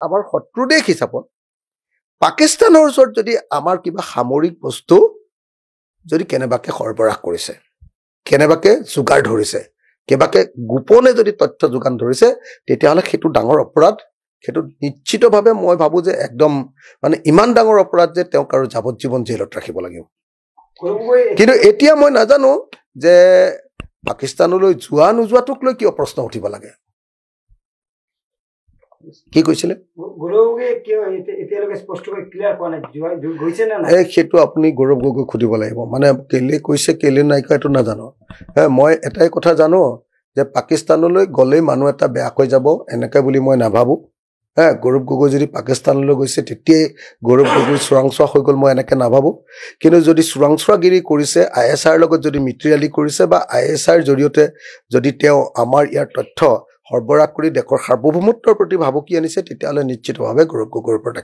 আমাৰ শত্ৰু দেশ হিচাপত পাকিস্তানৰ ওচৰত যদি আমাৰ কিবা সামৰিক বস্তু যদি কেনেবাকে সৰবৰাহ কৰিছে, কেনেবাকে যোগাৰ ধৰিছে, কেনেবাকে গোপনে যদি তথ্য যোগান ধৰিছে, তেতিয়াহ'লে সেইটো ডাঙৰ অপৰাধ। সেইটো নিশ্চিতভাৱে মই ভাবো যে একদম মানে ইমান ডাঙৰ অপৰাধ যে তেওঁক আৰু যাৱজ্জীৱন জেলত ৰাখিব লাগিব। কিন্তু এতিয়া মই নাজানো যে পাকিস্তানলৈ যোৱা নোযোৱাটোক লৈ কিয় প্ৰশ্ন উঠিব লাগে। কি কৈছিলে সেইটো আপুনি গৌৰৱ গগৈক সুধিব লাগিব। মানে কেলে কৈছে কেলে নাই কোৱা এইটো নাজানো। মই এটাই কথা জানো যে পাকিস্তানলৈ গ'লেই মানুহ এটা বেয়াকৈ যাব এনেকৈ বুলি মই নাভাবো। গৌৰৱ গগৈ যদি পাকিস্তানলৈ গৈছে তেতিয়াই গৌৰৱ গগৈ চোৰাংচোৱা হৈ গ'ল মই এনেকৈ নাভাবো। কিন্তু যদি চোৰাংচোৱাগিৰি কৰিছে, ISR লগত যদি মিত্ৰিয়ালি কৰিছে বা ISR জৰিয়তে যদি তেওঁ আমাৰ ইয়াৰ তথ্য সৰবৰাহ কৰি দেশৰ সাৰ্বভৌমত্বৰ প্ৰতি ভাবুকি আনিছে, তেতিয়াহ'লে নিশ্চিতভাৱে গৌৰৱ গগৈৰ ওপৰত